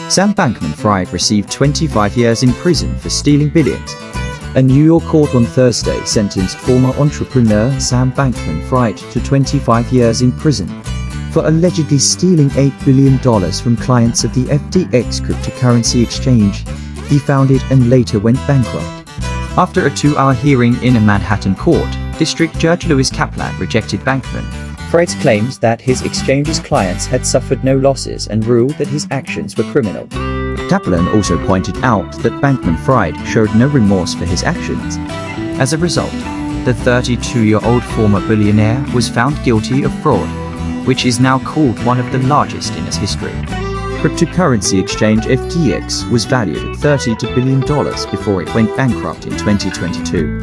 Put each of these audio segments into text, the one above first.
Sam Bankman-Fried received 25 years in prison for stealing billions. A New York court on Thursday sentenced former entrepreneur Sam Bankman-Fried to 25 years in prison for allegedly stealing $8 billion from clients of the FTX cryptocurrency exchange he founded and later went bankrupt. After a 2-hour hearing in a Manhattan court, District Judge Lewis Kaplan rejected Bankman-Fried's claims that his exchange's clients had suffered no losses and ruled that his actions were criminal. Kaplan also pointed out that Bankman-Fried showed no remorse for his actions. As a result, the 32-year-old former billionaire was found guilty of fraud, which is now called one of the largest in its history. Cryptocurrency exchange FTX was valued at $32 billion before it went bankrupt in 2022.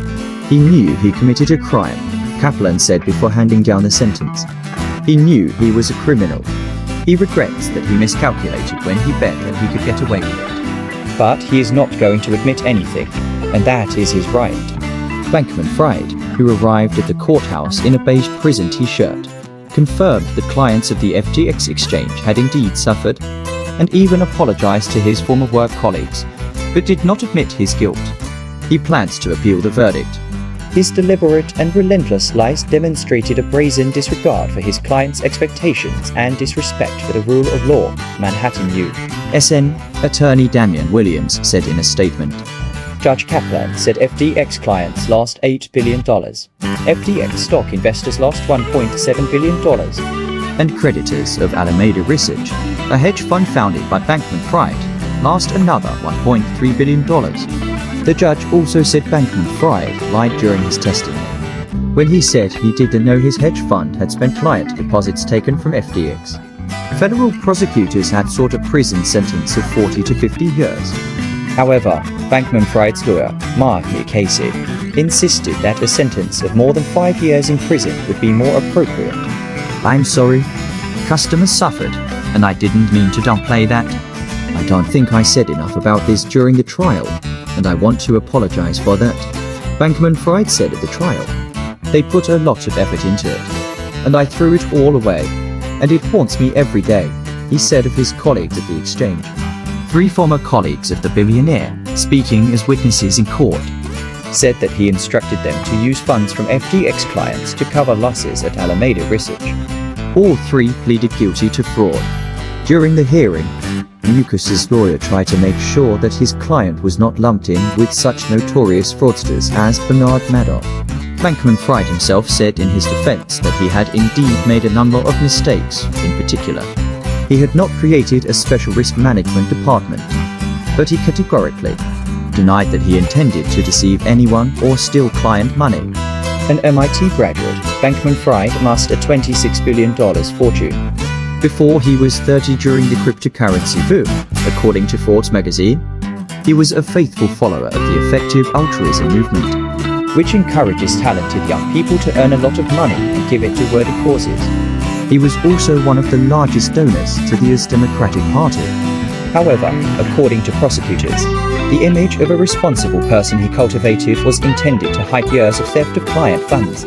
He knew he committed a crime, Kaplan said before handing down the sentence. He knew he was a criminal. He regrets that he miscalculated when he bet that he could get away with it. But he is not going to admit anything, and that is his right. Bankman-Fried, who arrived at the courthouse in a beige prison t-shirt, confirmed that clients of the FTX exchange had indeed suffered, and even apologized to his former work colleagues, but did not admit his guilt. He plans to appeal the verdict. His deliberate and relentless lies demonstrated a brazen disregard for his clients' expectations and disrespect for the rule of law, Manhattan U.S.N. Attorney Damian Williams said in a statement. Judge Kaplan said FTX clients lost $8 billion. FTX stock investors lost $1.7 billion. And creditors of Alameda Research, a hedge fund founded by Bankman-Fried, lost another $1.3 billion. The judge also said Bankman-Fried lied during his testimony, when he said he didn't know his hedge fund had spent client deposits taken from FTX. Federal prosecutors had sought a prison sentence of 40 to 50 years. However, Bankman-Fried's lawyer, Mark Casey, insisted that a sentence of more than 5 years in prison would be more appropriate. I'm sorry. Customers suffered, and I didn't mean to downplay that. I don't think I said enough about this during the trial, and I want to apologize for that, Bankman-Fried said at the trial. They put a lot of effort into it, and I threw it all away, and it haunts me every day, he said of his colleagues at the exchange. 3 former colleagues of the billionaire, speaking as witnesses in court, said that he instructed them to use funds from FTX clients to cover losses at Alameda Research. All 3 pleaded guilty to fraud. During the hearing, Lucas's lawyer tried to make sure that his client was not lumped in with such notorious fraudsters as Bernard Madoff. Bankman-Fried himself said in his defense that he had indeed made a number of mistakes. In particular, he had not created a special risk management department, but he categorically denied that he intended to deceive anyone or steal client money. An MIT graduate, Bankman-Fried amassed a $26 billion fortune before he was 30 during the cryptocurrency boom, according to Forbes magazine. He was a faithful follower of the effective altruism movement, which encourages talented young people to earn a lot of money and give it to worthy causes. He was also one of the largest donors to the US Democratic Party. However, according to prosecutors, the image of a responsible person he cultivated was intended to hide years of theft of client funds.